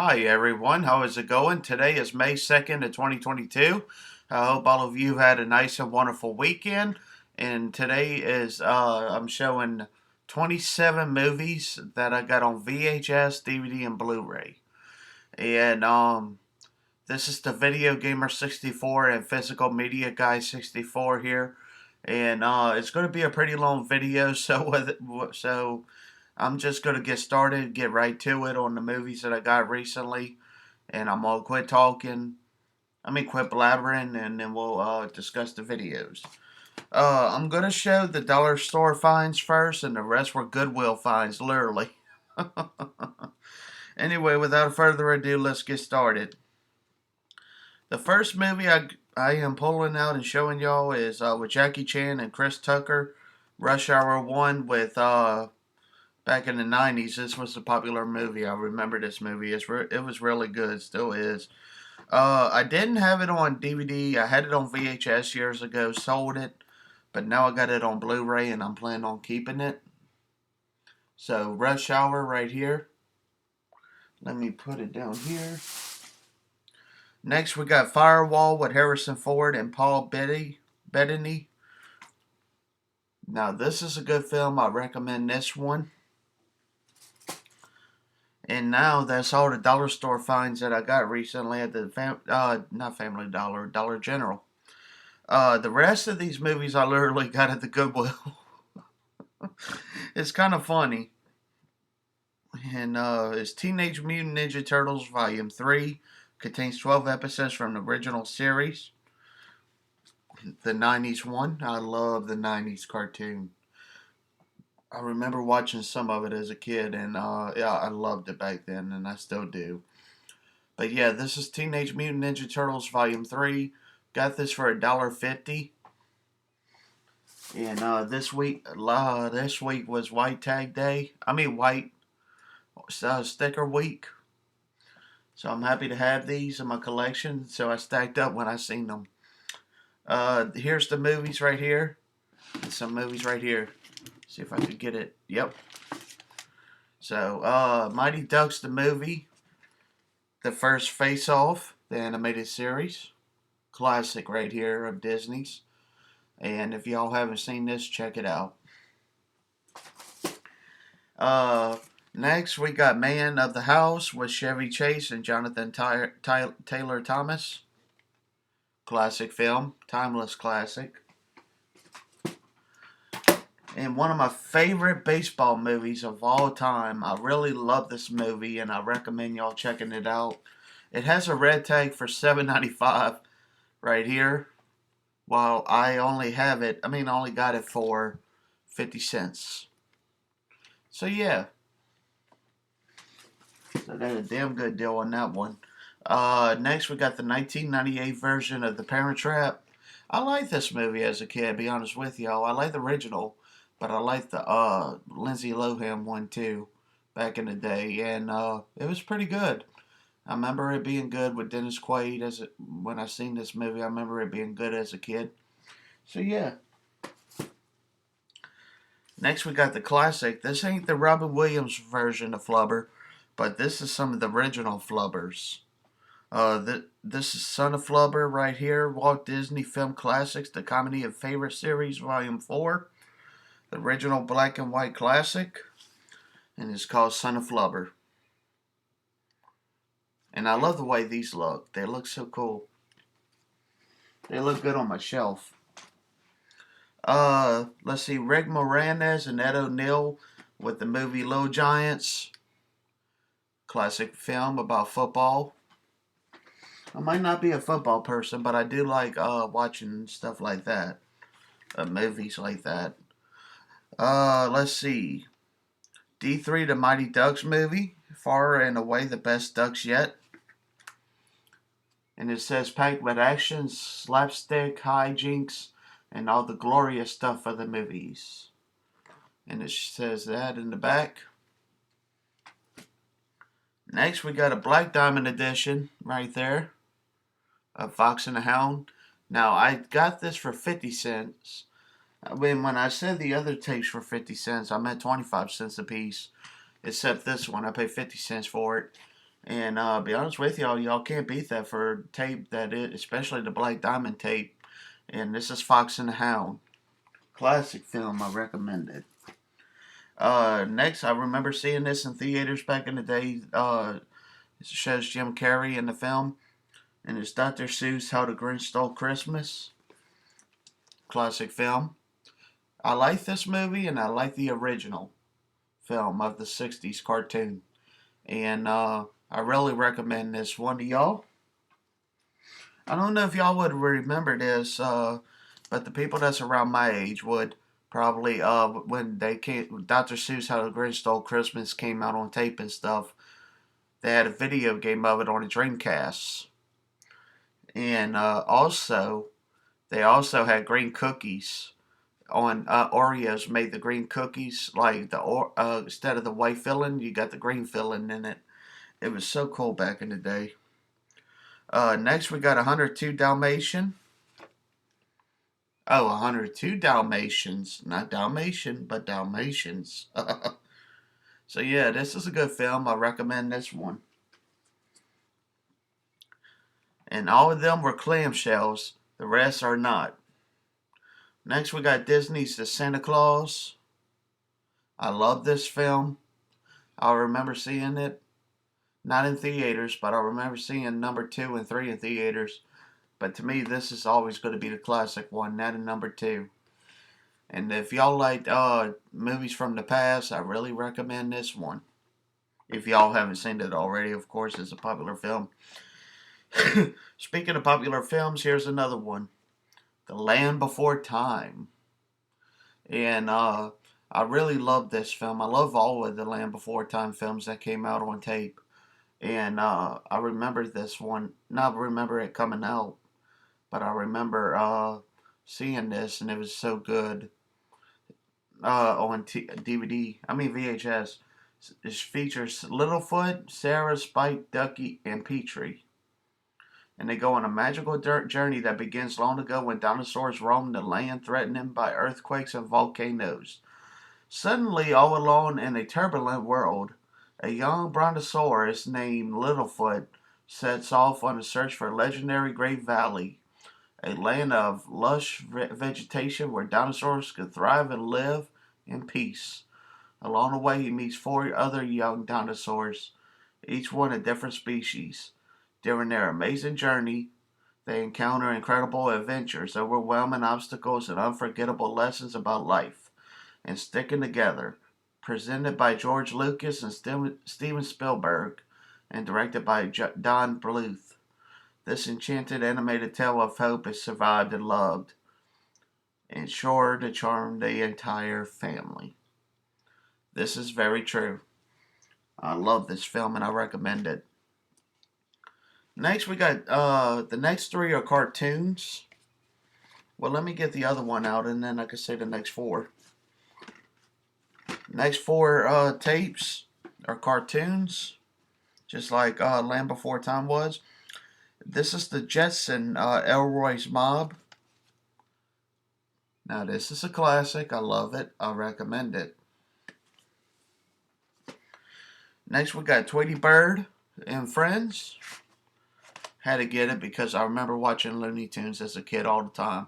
Hi everyone, how is it going? Today is May 2nd of 2022. I hope all of you had a nice and wonderful weekend. And today is, I'm showing 27 movies that I got on VHS, DVD, and Blu-ray. And, this is the Video Gamer 64 and Physical Media Guy 64 here. And, it's going to be a pretty long video, so I'm just going to get started, get right to it on the movies that I got recently. And I'm going to quit talking. Quit blabbering, and then we'll discuss the videos. I'm going to show the dollar store finds first, and the rest were Goodwill finds, literally. Anyway, without further ado, let's get started. The first movie I am pulling out and showing y'all is with Jackie Chan and Chris Tucker, Rush Hour 1 with back in the 90s. This was a popular movie. I remember this movie. It was really good. Still is. I didn't have it on DVD. I had it on VHS years ago. Sold it. But now I got it on Blu-ray and I'm planning on keeping it. So, Rush Hour right here. Let me put it down here. Next, we got Firewall with Harrison Ford and Paul Bettany. Now, this is a good film. I recommend this one. And now that's all the dollar store finds that I got recently at the not Family Dollar, Dollar General. The rest of these movies I literally got at the Goodwill. It's kind of funny. And it's Teenage Mutant Ninja Turtles Volume 3. Contains 12 episodes from the original series. The 90s one. I love the 90s cartoon. I remember watching some of it as a kid, and yeah, I loved it back then, and I still do. But yeah, this is Teenage Mutant Ninja Turtles Volume 3. Got this for $1.50. And this week was White Tag Day. White Sticker Week. So I'm happy to have these in my collection. So I stacked up when I seen them. Here's the movies right here. And some movies right here. See if I could get it. Yep. So, Mighty Ducks the movie. The first Face Off, the animated series. Classic right here of Disney's. And if y'all haven't seen this, check it out. Next, we got Man of the House with Chevy Chase and Jonathan Taylor Thomas. Classic film. Timeless classic. And one of my favorite baseball movies of all time. I really love this movie, and I recommend y'all checking it out. It has a red tag for $7.95 right here, while I only got it for 50 cents. So yeah, so I got a damn good deal on that one. Next, we got the 1998 version of The Parent Trap. I liked this movie as a kid, to be honest with y'all. I like the original, but I like the Lindsay Lohan one too, back in the day, and it was pretty good. I remember it being good with Dennis Quaid when I seen this movie. I remember it being good as a kid. So yeah. Next we got the classic. This ain't the Robin Williams version of Flubber, but this is some of the original Flubbers. This is Son of Flubber right here. Walt Disney Film Classics, the Comedy of Favorite Series, Volume 4. The original black and white classic. And it's called Son of Flubber. And I love the way these look. They look so cool. They look good on my shelf. Let's see. Rick Moranis and Ed O'Neill with the movie Little Giants. Classic film about football. I might not be a football person, but I do like watching stuff like that. Movies like that. Let's see. D3, the Mighty Ducks movie. Far and away the best Ducks yet. And it says packed with action, slapstick, hijinks, and all the glorious stuff of the movies. And it says that in the back. Next, we got a Black Diamond edition right there of Fox and the Hound. Now, I got this for 50 cents. When I said the other tapes for 50 cents, I meant 25 cents a piece. Except this one, I paid 50 cents for it. And be honest with y'all can't beat that for tape that is, especially the Black Diamond tape. And this is Fox and the Hound. Classic film, I recommend it. Next, I remember seeing this in theaters back in the day. It shows Jim Carrey in the film, and it's Dr. Seuss' How the Grinch Stole Christmas. Classic film. I like this movie, and I like the original film of the 60s cartoon. And I really recommend this one to y'all. I don't know if y'all would remember this, but the people that's around my age would probably, when they came, Dr. Seuss How the Grinch Stole Christmas came out on tape and stuff, they had a video game of it on the Dreamcast. And they also had green cookies on Oreos made the green cookies like instead of the white filling, you got the green filling in it. It was so cool back in the day. Next, we got 102 Dalmatian. Oh, 102 Dalmatians. Not Dalmatian, but Dalmatians. So, yeah, this is a good film. I recommend this one. And all of them were clamshells. The rest are not. Next, we got Disney's The Santa Claus. I love this film. I remember seeing it. Not in theaters, but I remember seeing number 2 and 3 in theaters. But to me, this is always going to be the classic one, not in number 2. And if y'all like movies from the past, I really recommend this one. If y'all haven't seen it already, of course, it's a popular film. Speaking of popular films, here's another one. The Land Before Time. And I really love this film. I love all of the Land Before Time films that came out on tape. And I remember this one, not remember it coming out, but I remember seeing this, and it was so good on DVD. I mean VHS. It features Littlefoot, Sarah, Spike, Ducky, and Petrie. And they go on a magical journey that begins long ago when dinosaurs roamed the land, threatened by earthquakes and volcanoes. Suddenly, all alone in a turbulent world, a young brontosaurus named Littlefoot sets off on a search for legendary Great Valley, a land of lush vegetation where dinosaurs could thrive and live in peace. Along the way, he meets 4 other young dinosaurs, each one a different species. During their amazing journey, they encounter incredible adventures, overwhelming obstacles, and unforgettable lessons about life and sticking together. Presented by George Lucas and Steven Spielberg, and directed by Don Bluth. This enchanted animated tale of hope is survived and loved, and sure to charm the entire family. This is very true. I love this film and I recommend it. Next, we got the next 3 are cartoons. Well, let me get the other one out and then I can say the next 4. Next 4 tapes are cartoons, just like Land Before Time was. This is the Jetson Elroy's Mob. Now, this is a classic. I love it. I recommend it. Next, we got Tweety Bird and Friends. Had to get it because I remember watching Looney Tunes as a kid all the time.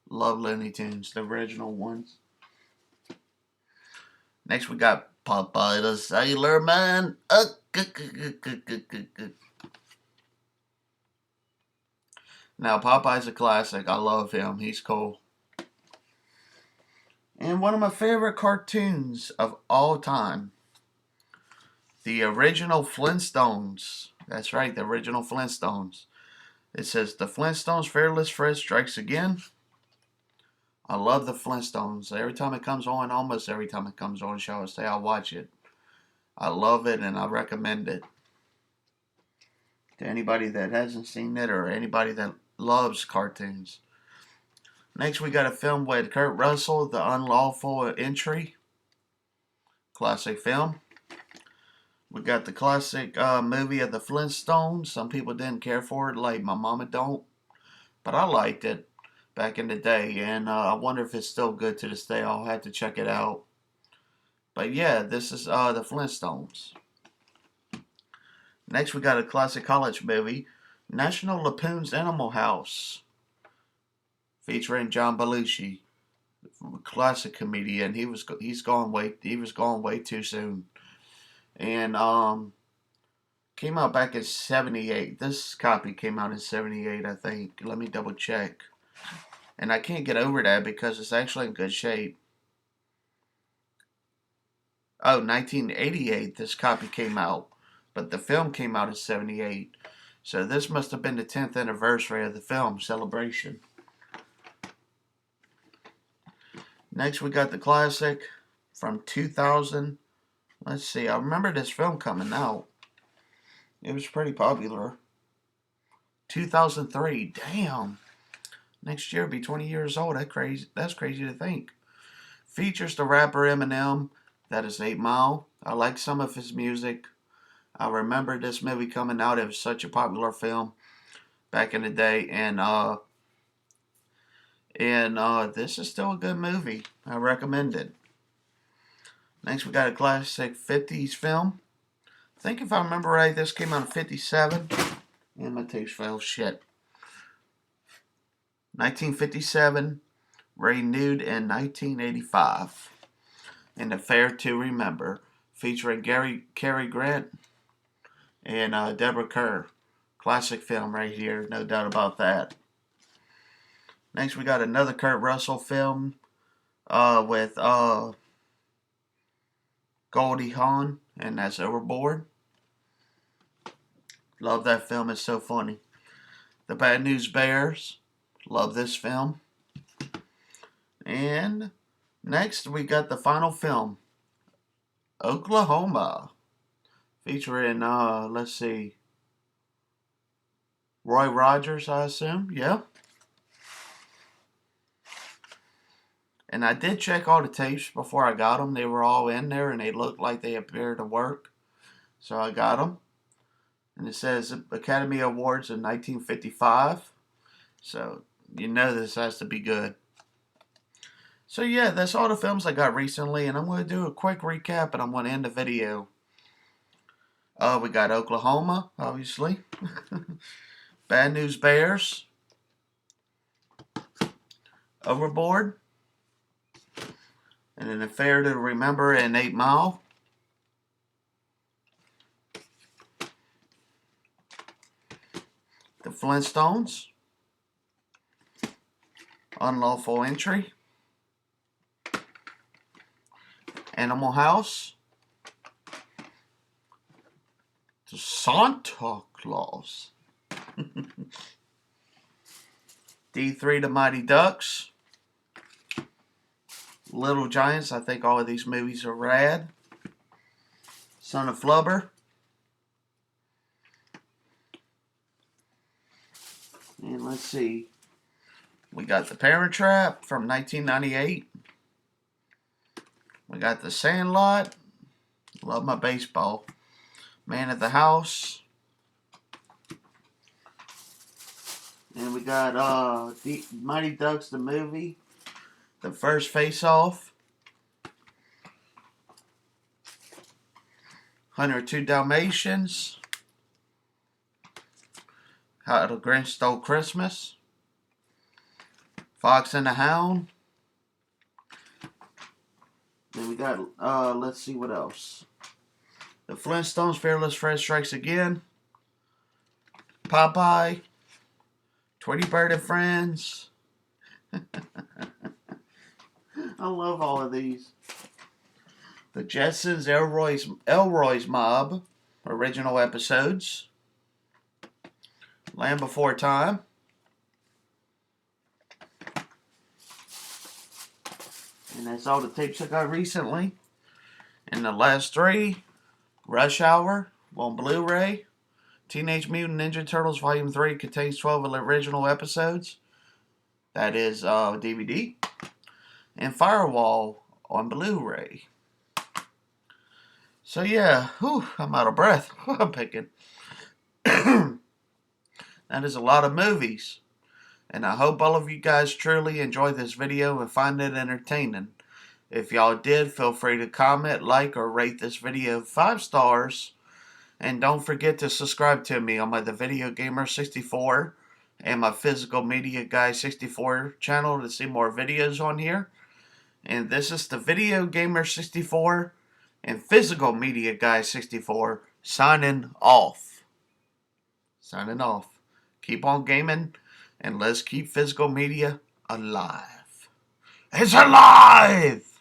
Love Looney Tunes, the original ones. Next, we got Popeye the Sailor Man. Now, Popeye's a classic. I love him. He's cool. And one of my favorite cartoons of all time, the original Flintstones. That's right, the original Flintstones. It says, the Flintstones Fearless Fred strikes again. I love the Flintstones. Every time it comes on, almost every time it comes on, shall I say, I'll watch it. I love it and I recommend it to anybody that hasn't seen it or anybody that loves cartoons. Next, we got a film with Kurt Russell, The Unlawful Entry. Classic film. We got the classic movie of the Flintstones. Some people didn't care for it, like my mama don't. But I liked it back in the day, and I wonder if it's still good to this day. I'll have to check it out. But yeah, this is the Flintstones. Next, we got a classic college movie, National Lampoon's Animal House, featuring John Belushi, classic comedian. He was gone way too soon, and came out back in '78. This copy came out in '78, I think. Let me double check. And I can't get over that because it's actually in good shape. Oh, 1988, this copy came out, but the film came out in '78. So this must have been the 10th anniversary of the film celebration. Next, we got the classic from 2000. Let's see, I remember this film coming out. It was pretty popular. 2003, damn. Next year, be 20 years old. That's crazy to think. Features the rapper Eminem. That is 8 Mile. I like some of his music. I remember this movie coming out. It was such a popular film back in the day, and this is still a good movie. I recommend it. Next, we got a classic 50s film. I think if I remember right, this came out in '57. And my tape's fell. Shit. 1957, renewed in 1985. An Affair to Remember, featuring Cary Grant and Deborah Kerr. Classic film right here, no doubt about that. Next, we got another Kurt Russell film with Goldie Hawn, and that's Overboard. Love that film, it's so funny. The Bad News Bears. Love this film. And next, we got the final film, Oklahoma, featuring, let's see, Roy Rogers, I assume. Yeah. And I did check all the tapes before I got them. They were all in there, and they looked like they appeared to work. So I got them. And it says Academy Awards in 1955. So you know this has to be good. So yeah, that's all the films I got recently, and I'm going to do a quick recap, and I'm going to end the video. We got Oklahoma, obviously. Bad News Bears. Overboard. And An Affair to Remember and 8 Mile. The Flintstones. Unlawful Entry. Animal House. The Santa Claus. D3 The Mighty Ducks. Little Giants. I think all of these movies are rad. Son of Flubber. And let's see. We got The Parent Trap from 1998. We got The Sandlot. Love my baseball. Man of the House. And we got the Mighty Ducks the movie. The First Face Off. 102 Dalmatians. How the Grinch Stole Christmas. Fox and the Hound. Then we got, let's see what else. The Flintstones, Fearless Fred Strikes Again. Popeye. Tweety Bird and Friends. I love all of these. The Jetsons, Elroy's Mob. Original episodes. Land Before Time. And that's all the tapes I got recently. And the last three, Rush Hour on Blu-ray. Teenage Mutant Ninja Turtles Volume 3 contains 12 original episodes. That is DVD. And Firewall on Blu-ray. So yeah, I'm out of breath. I'm picking. That is a lot of movies. And I hope all of you guys truly enjoyed this video and find it entertaining. If y'all did, feel free to comment, like, or rate this video 5 stars. And don't forget to subscribe to me on the Video Gamer 64 and my Physical Media Guy 64 channel to see more videos on here. And this is the Video Gamer 64 and Physical Media Guy 64 signing off. Signing off. Keep on gaming and let's keep physical media alive. It's alive!